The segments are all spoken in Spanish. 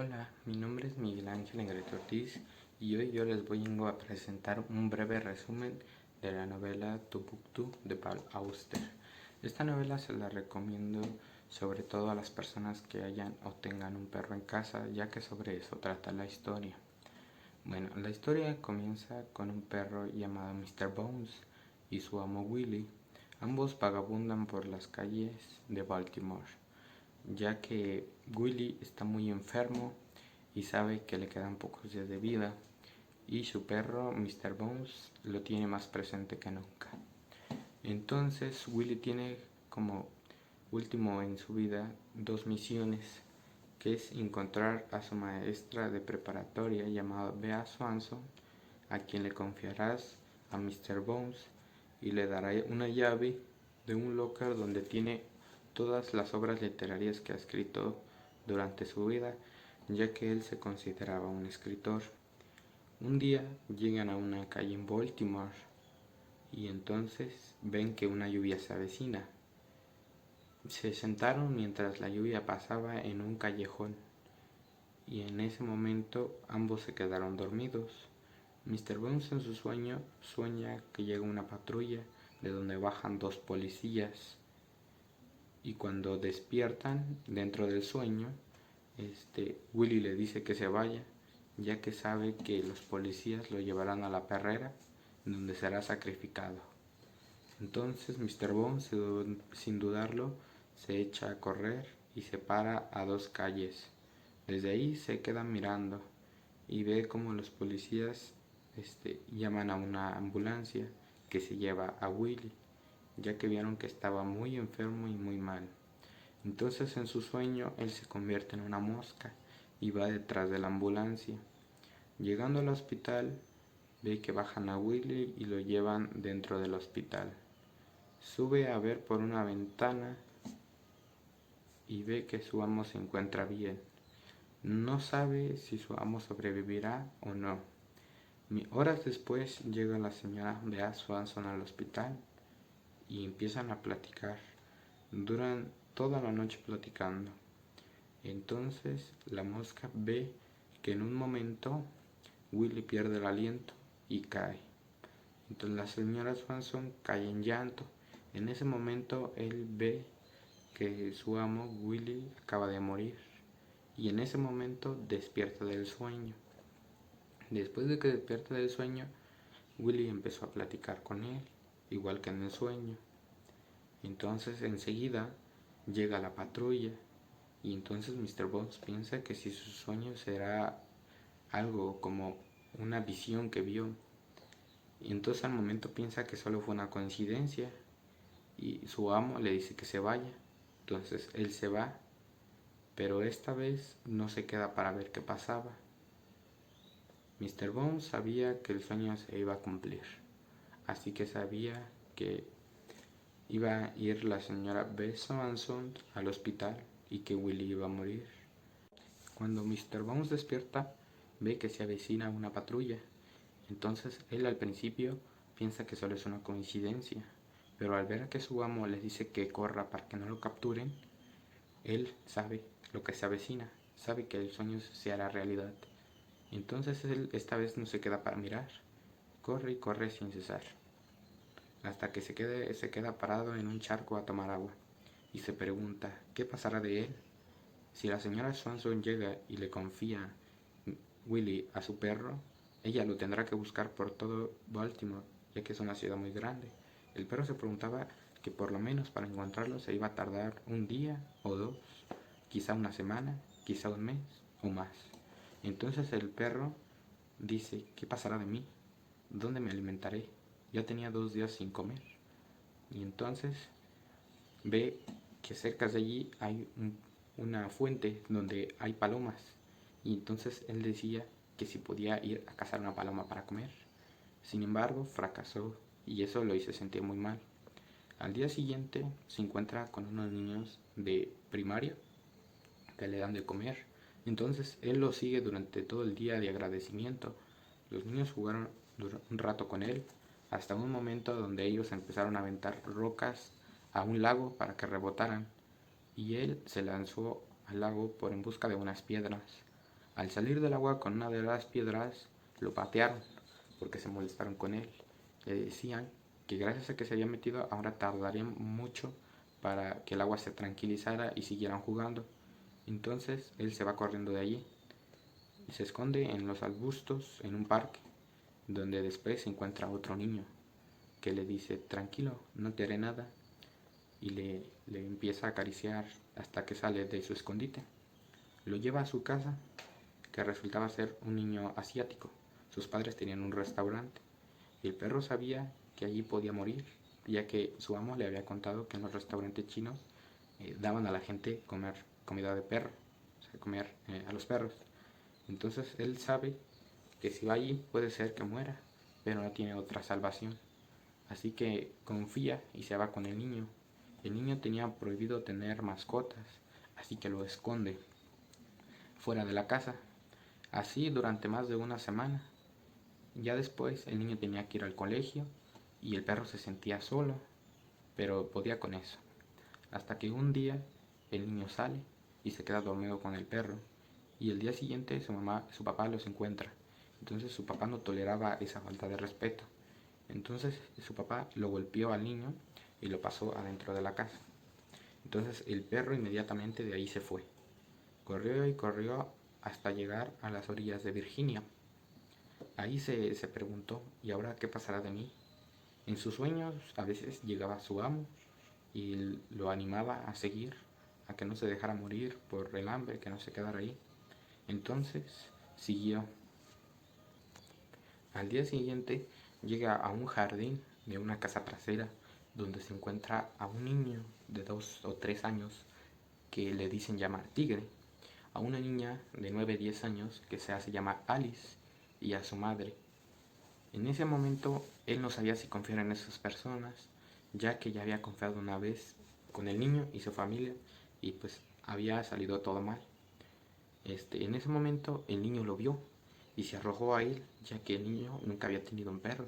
Hola, mi nombre es Miguel Ángel Negrete Ortiz y hoy yo les vengo a presentar un breve resumen de la novela Tubuktu de Paul Auster. Esta novela se la recomiendo sobre todo a las personas que hayan o tengan un perro en casa, ya que sobre eso trata la historia. Bueno, la historia comienza con un perro llamado Mr. Bones y su amo Willy. Ambos vagabundan por las calles de Baltimore, ya que Willy está muy enfermo y sabe que le quedan pocos días de vida, y su perro Mr. Bones lo tiene más presente que nunca. Entonces Willy tiene como último en su vida dos misiones, que es encontrar a su maestra de preparatoria llamada Bea Swanson, a quien le confiarás a Mr. Bones y le dará una llave de un locker donde tiene todas las obras literarias que ha escrito durante su vida, ya que él se consideraba un escritor. Un día llegan a una calle en Baltimore y entonces ven que una lluvia se avecina. Se sentaron mientras la lluvia pasaba en un callejón y en ese momento ambos se quedaron dormidos. Mr. Bones en su sueño sueña que llega una patrulla de donde bajan dos policías, y cuando despiertan dentro del sueño, Willy le dice que se vaya, ya que sabe que los policías lo llevarán a la perrera donde será sacrificado. Entonces Mr. Bones, sin dudarlo, se echa a correr y se para a dos calles. Desde ahí se queda mirando y ve como los policías llaman a una ambulancia que se lleva a Willy, ya que vieron que estaba muy enfermo y muy mal. Entonces en su sueño él se convierte en una mosca y va detrás de la ambulancia. Llegando al hospital, ve que bajan a Willy y lo llevan dentro del hospital. Sube a ver por una ventana y ve que su amo se encuentra bien. No sabe si su amo sobrevivirá o no. Horas después llega la señora Bea Swanson al hospital y empiezan a platicar. Duran toda la noche platicando. Entonces la mosca ve que en un momento Willy pierde el aliento y cae. Entonces la señora Swanson cae en llanto. En ese momento él ve que su amo Willy acaba de morir y en ese momento despierta del sueño. Después de que despierta del sueño, Willy empezó a platicar con él, igual que en el sueño. Entonces enseguida llega la patrulla y entonces Mr. Bones piensa que si su sueño será algo como una visión que vio. Y entonces al momento piensa que solo fue una coincidencia y su amo le dice que se vaya. Entonces él se va, pero esta vez no se queda para ver qué pasaba. Mr. Bones sabía que el sueño se iba a cumplir, así que sabía que iba a ir la señora Bea Swanson al hospital y que Willy iba a morir. Cuando Mr. Bones despierta, ve que se avecina una patrulla. Entonces él al principio piensa que solo es una coincidencia, pero al ver que su amo le dice que corra para que no lo capturen, él sabe lo que se avecina, sabe que el sueño se hará realidad. Entonces él esta vez no se queda para mirar, corre y corre sin cesar, hasta que se queda parado en un charco a tomar agua, y se pregunta qué pasará de él. Si la señora Swanson llega y le confía Willy a su perro, ella lo tendrá que buscar por todo Baltimore, ya que es una ciudad muy grande. El perro se preguntaba que por lo menos para encontrarlo se iba a tardar un día o dos, quizá una semana, quizá un mes o más. Entonces el perro dice, ¿qué pasará de mí? ¿Dónde me alimentaré? Ya tenía 2 días sin comer. Y entonces ve que cerca de allí hay una fuente donde hay palomas. Y entonces él decía que si podía ir a cazar una paloma para comer. Sin embargo, fracasó y eso lo hizo sentir muy mal. Al día siguiente se encuentra con unos niños de primaria que le dan de comer. Entonces él los sigue durante todo el día de agradecimiento. Los niños jugaron un rato con él hasta un momento donde ellos empezaron a aventar rocas a un lago para que rebotaran y él se lanzó al lago en busca de unas piedras. Al salir del agua con una de las piedras, lo patearon porque se molestaron con él. Le decían que gracias a que se había metido, ahora tardaría mucho para que el agua se tranquilizara y siguieran jugando. Entonces él se va corriendo de allí y se esconde en los arbustos en un parque, donde después se encuentra otro niño que le dice: tranquilo, no te haré nada, y le empieza a acariciar hasta que sale de su escondite. Lo lleva a su casa, que resultaba ser un niño asiático. Sus padres tenían un restaurante y el perro sabía que allí podía morir, ya que su amo le había contado que en los restaurantes chinos daban a la gente comer comida de perro, o sea, comer a los perros. Entonces él sabe que si va allí puede ser que muera, pero no tiene otra salvación. Así que confía y se va con el niño. El niño tenía prohibido tener mascotas, así que lo esconde fuera de la casa. Así durante más de una semana. Ya después el niño tenía que ir al colegio y el perro se sentía solo, pero podía con eso. Hasta que un día el niño sale y se queda dormido con el perro, y el día siguiente su papá los encuentra. Entonces su papá no toleraba esa falta de respeto. Entonces su papá lo golpeó al niño y lo pasó adentro de la casa. Entonces el perro inmediatamente de ahí se fue. Corrió y corrió hasta llegar a las orillas de Virginia. Ahí se preguntó: ¿y ahora qué pasará de mí? En sus sueños a veces llegaba su amo y lo animaba a seguir, a que no se dejara morir por el hambre, que no se quedara ahí. Entonces siguió. Al día siguiente llega a un jardín de una casa trasera donde se encuentra a un niño de 2 o 3 años que le dicen llamar Tigre, a una niña de 9 o 10 años que se hace llamar Alice y a su madre. En ese momento él no sabía si confiar en esas personas, ya que ya había confiado una vez con el niño y su familia y pues había salido todo mal. En ese momento el niño lo vio y se arrojó a él, ya que el niño nunca había tenido un perro.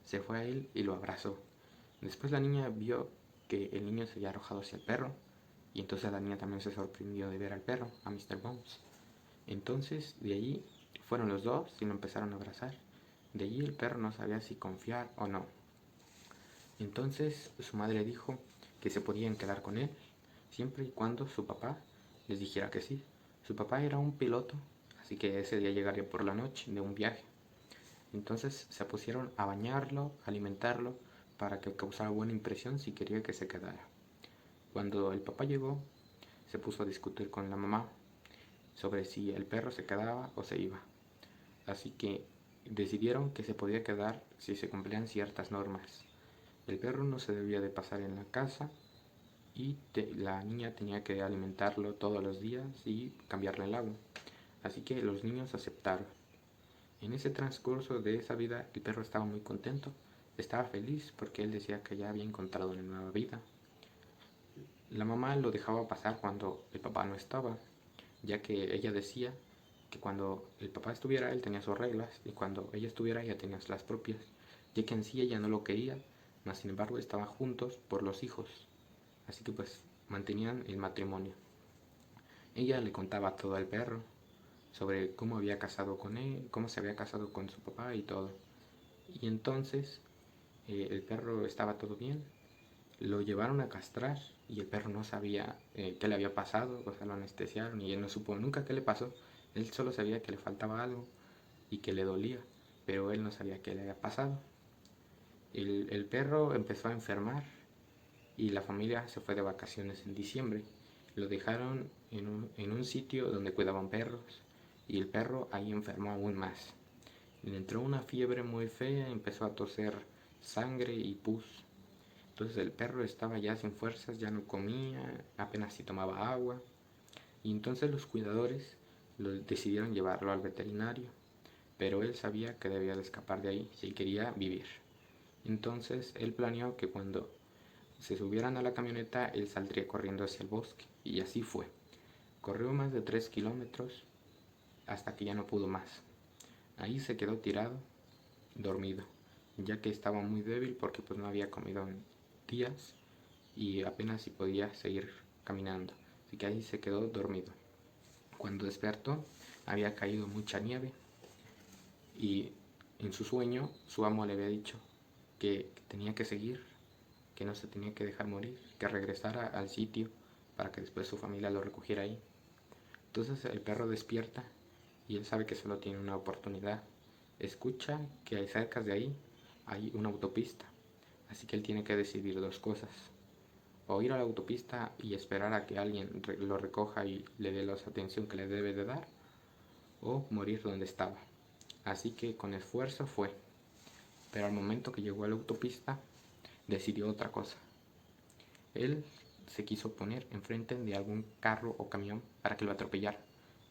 Se fue a él y lo abrazó. Después la niña vio que el niño se había arrojado hacia el perro, y entonces la niña también se sorprendió de ver al perro, a Mr. Bones. Entonces de allí fueron los dos y lo empezaron a abrazar. De allí el perro no sabía si confiar o no. Entonces su madre dijo que se podían quedar con él, siempre y cuando su papá les dijera que sí. Su papá era un piloto, así que ese día llegaría por la noche de un viaje. Entonces se pusieron a bañarlo, a alimentarlo, para que causara buena impresión si quería que se quedara. Cuando el papá llegó, se puso a discutir con la mamá sobre si el perro se quedaba o se iba. Así que decidieron que se podía quedar si se cumplían ciertas normas. El perro no se debía de pasar en la casa y la niña tenía que alimentarlo todos los días y cambiarle el agua. Así que los niños aceptaron. En ese transcurso de esa vida el perro estaba muy contento, estaba feliz porque él decía que ya había encontrado una nueva vida. La mamá lo dejaba pasar cuando el papá no estaba, ya que ella decía que cuando el papá estuviera él tenía sus reglas y cuando ella estuviera ella tenía las propias, ya que en sí ella no lo quería, mas sin embargo estaban juntos por los hijos, así que pues mantenían el matrimonio. Ella le contaba todo al perro sobre cómo había casado con él, cómo se había casado con su papá y todo. Y entonces el perro estaba todo bien. Lo llevaron a castrar y el perro no sabía qué le había pasado, o sea, lo anestesiaron y él no supo nunca qué le pasó. Él solo sabía que le faltaba algo y que le dolía, pero él no sabía qué le había pasado. El perro empezó a enfermar y la familia se fue de vacaciones en diciembre. Lo dejaron en un sitio donde cuidaban perros y el perro ahí enfermó aún más. Le entró una fiebre muy fea, empezó a toser sangre y pus. Entonces el perro estaba ya sin fuerzas, ya no comía, apenas si tomaba agua. Y entonces los cuidadores decidieron llevarlo al veterinario, pero él sabía que debía de escapar de ahí si quería vivir. Entonces él planeó que cuando se subieran a la camioneta él saldría corriendo hacia el bosque, y así fue. Corrió más de 3 kilómetros hasta que ya no pudo más. Ahí se quedó tirado, dormido, ya que estaba muy débil porque pues no había comido en días y apenas si podía seguir caminando, así que ahí se quedó dormido. Cuando despertó había caído mucha nieve y en su sueño su amo le había dicho que tenía que seguir, que no se tenía que dejar morir, que regresara al sitio para que después su familia lo recogiera ahí. Entonces el perro despierta y él sabe que solo tiene una oportunidad. Escucha que hay cerca de ahí hay una autopista, así que él tiene que decidir dos cosas: o ir a la autopista y esperar a que alguien lo recoja y le dé la atención que le debe de dar, o morir donde estaba. Así que con esfuerzo fue, pero al momento que llegó a la autopista decidió otra cosa. Él se quiso poner enfrente de algún carro o camión para que lo atropellara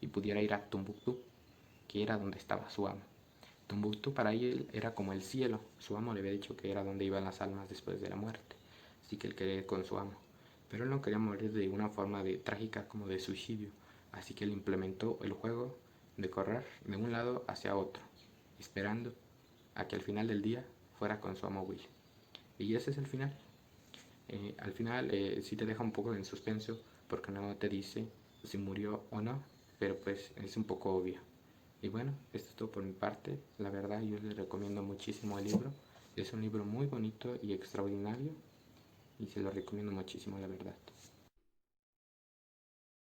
y pudiera ir a Tombuctú, que era donde estaba su amo. Tombuctú para él era como el cielo. Su amo le había dicho que era donde iban las almas después de la muerte, así que él quería ir con su amo. Pero él no quería morir de una forma trágica como de suicidio, así que él implementó el juego de correr de un lado hacia otro, esperando a que al final del día fuera con su amo Will. Y ese es el final. Al final sí te deja un poco en suspenso porque no te dice si murió o no, pero pues es un poco obvio. Y bueno, esto es todo por mi parte. La verdad yo les recomiendo muchísimo el libro. Es un libro muy bonito y extraordinario y se lo recomiendo muchísimo, la verdad.